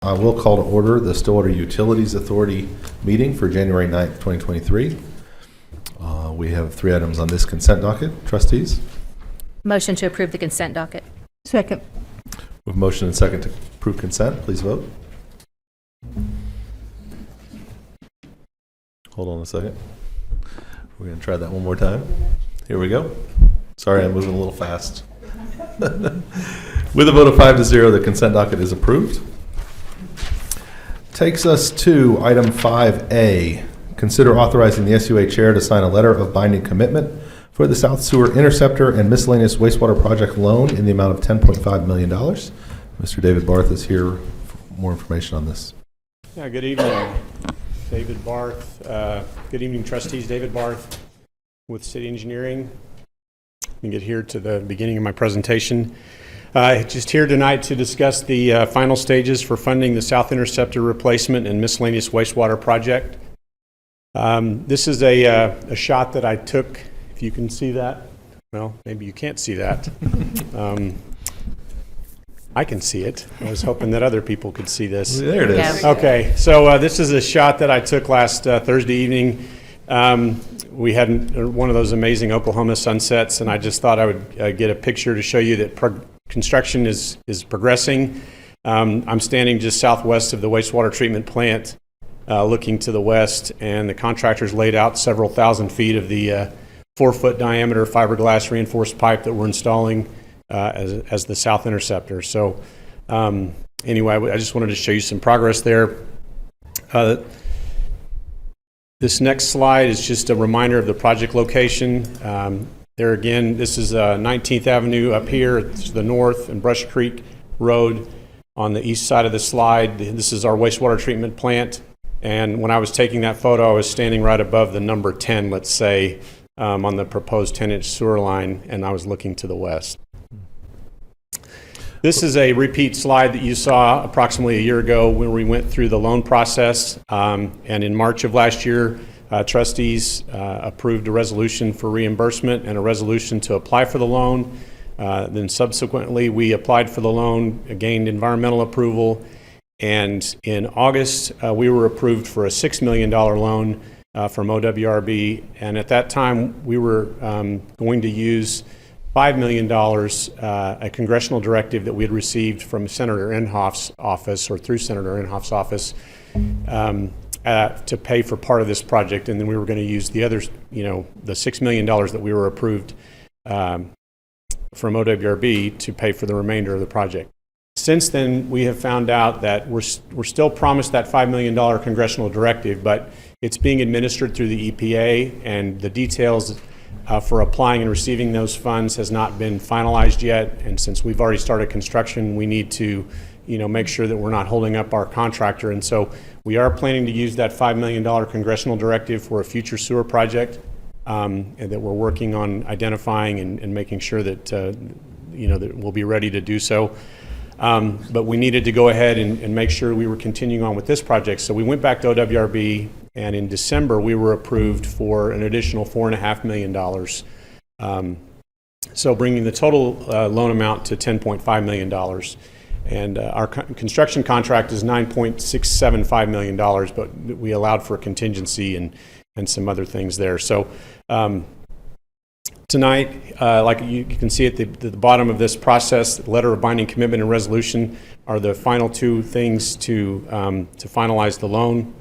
I will call to order the Stillwater Utilities Authority meeting for January 9th, 2023. We have 3 items on this consent docket. Trustees? Motion to approve the consent docket. Second. With motion and second to approve consent, please vote. Hold on a second. We're going to try that one more time. Here we go. Sorry, I'm moving a little fast. With a vote of 5-0, the consent docket is approved. Takes us to item 5A. Consider authorizing the SUA chair to sign a letter of binding commitment for the South Sewer Interceptor and Miscellaneous Wastewater Project loan in the amount of $10.5 million. Mr. David Barth is here for more information on this. Yeah, good evening. David Barth. Good evening, trustees. David Barth with City Engineering. Let me get here to the beginning of my presentation. Just here tonight to discuss the final stages for funding the South Interceptor replacement and miscellaneous wastewater project. This is a shot that I took, if you can see that. Well, maybe you can't see that. I can see it. I was hoping that other people could see this. There it is. Yeah. Okay, so this is a shot that I took last Thursday evening. We had one of those amazing Oklahoma sunsets, and I just thought I would get a picture to show you that construction is progressing. I'm standing just southwest of the wastewater treatment plant, looking to the west, and the contractors laid out several thousand feet of the 4-foot diameter fiberglass reinforced pipe that we're installing as the South Interceptor. So anyway, I just wanted to show you some progress there. This next slide is just a reminder of the project location. There again, this is 19th Avenue up here to the north, and Brush Creek Road on the east side of the slide. This is our wastewater treatment plant. And when I was taking that photo, I was standing right above the number 10, let's say, on the proposed 10-inch sewer line, and I was looking to the west. This is a repeat slide that you saw approximately a year ago when we went through the loan process. And in March of last year, trustees approved a resolution for reimbursement and a resolution to apply for the loan. Then subsequently, we applied for the loan, gained environmental approval, and in August, we were approved for a $6 million loan from OWRB. And at that time, we were going to use $5 million, a congressional directive that we had received from Senator Inhofe's office, or through Senator Inhofe's office, to pay for part of this project. And then we were going to use the others, the $6 million that we were approved from OWRB to pay for the remainder of the project. Since then, we have found out that we're still promised that $5 million congressional directive, but it's being administered through the EPA, and the details for applying and receiving those funds has not been finalized yet. And since we've already started construction, we need to, make sure that we're not holding up our contractor. And so we are planning to use that $5 million congressional directive for a future sewer project, and that we're working on identifying and making sure that, that we'll be ready to do so. But we needed to go ahead and make sure we were continuing on with this project. So we went back to OWRB, and in December, we were approved for an additional $4.5 million. So bringing the total loan amount to $10.5 million. And our construction contract is $9.675 million, but we allowed for a contingency and some other things there. So tonight, like you can see at the bottom of this process, the letter of binding commitment and resolution are the final 2 things to finalize the loan.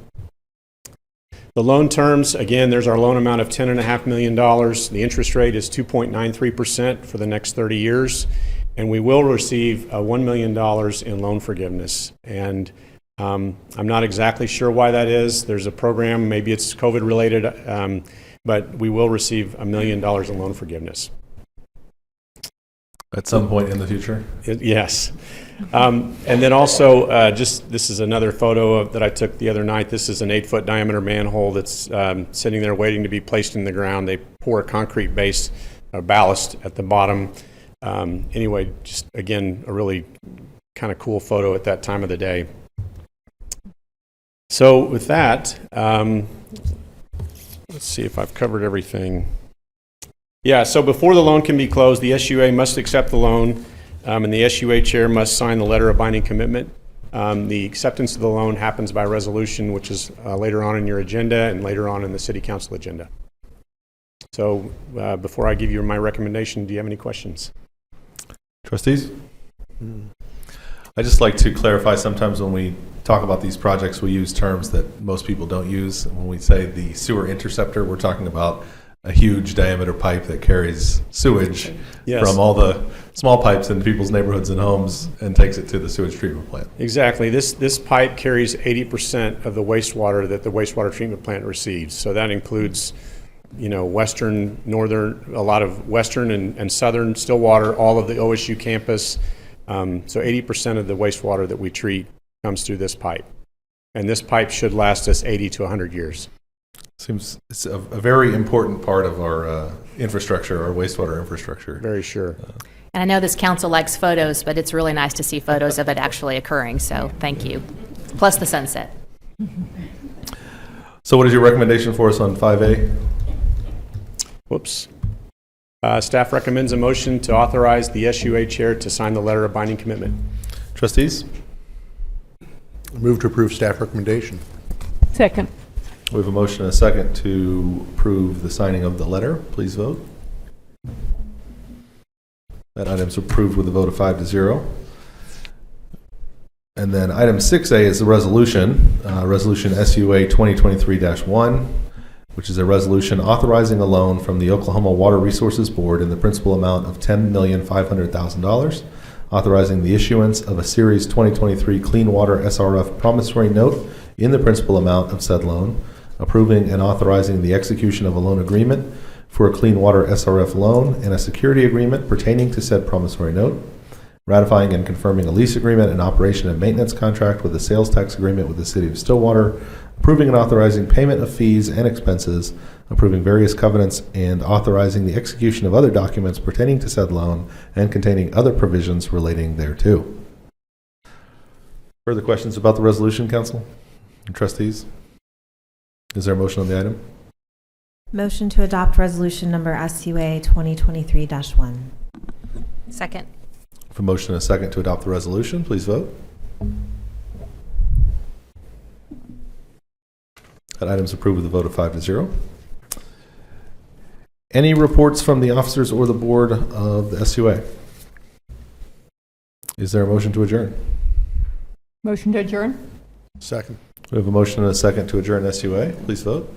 The loan terms, again, there's our loan amount of $10.5 million. The interest rate is 2.93% for the next 30 years, and we will receive $1 million in loan forgiveness. And I'm not exactly sure why that is. There's a program, maybe it's COVID related, but we will receive $1 million in loan forgiveness. At some point in the future? Yes. And then also, this is another photo that I took the other night. This is an 8-foot diameter manhole that's sitting there waiting to be placed in the ground. They pour a concrete base, ballast at the bottom. Anyway, just again, a really kind of cool photo at that time of the day. So with that, let's see if I've covered everything. Yeah, so before the loan can be closed, the SUA must accept the loan, and the SUA chair must sign the letter of binding commitment. The acceptance of the loan happens by resolution, which is later on in your agenda and later on in the city council agenda. So before I give you my recommendation, do you have any questions? Trustees? I just like to clarify, sometimes when we talk about these projects, we use terms that most people don't use. When we say the sewer interceptor, we're talking about a huge diameter pipe that carries sewage Yes. from all the small pipes in people's neighborhoods and homes and takes it to the sewage treatment plant. Exactly. This pipe carries 80% of the wastewater that the wastewater treatment plant receives. So that includes, western, northern, a lot of western and southern Stillwater, all of the OSU campus. So 80% of the wastewater that we treat comes through this pipe. And this pipe should last us 80 to 100 years. Seems it's a very important part of our infrastructure, our wastewater infrastructure. Very sure. And I know this council likes photos, but it's really nice to see photos of it actually occurring, so thank you. Plus the sunset. So what is your recommendation for us on 5A? Whoops. Staff recommends a motion to authorize the SUA chair to sign the letter of binding commitment. Trustees? Move to approve staff recommendation. Second. We have a motion and a second to approve the signing of the letter. Please vote. That item is approved with a vote of 5-0. And then item 6A is the resolution, Resolution SUA 2023-1, which is a resolution authorizing a loan from the Oklahoma Water Resources Board in the principal amount of $10,500,000, authorizing the issuance of a Series 2023 Clean Water SRF promissory note in the principal amount of said loan, approving and authorizing the execution of a loan agreement for a Clean Water SRF loan and a security agreement pertaining to said promissory note, ratifying and confirming a lease agreement and operation and maintenance contract with a sales tax agreement with the City of Stillwater, approving and authorizing payment of fees and expenses, approving various covenants, and authorizing the execution of other documents pertaining to said loan and containing other provisions relating thereto. Further questions about the resolution, council and trustees? Is there a motion on the item? Motion to adopt resolution number SUA 2023-1. Second. For motion and a second to adopt the resolution, please vote. That item is approved with a vote of 5-0. Any reports from the officers or the board of the SUA? Is there a motion to adjourn? Motion to adjourn? Second. We have a motion and a second to adjourn SUA. Please vote.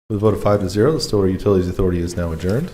With a vote of 5-0, the Stillwater Utilities Authority is now adjourned.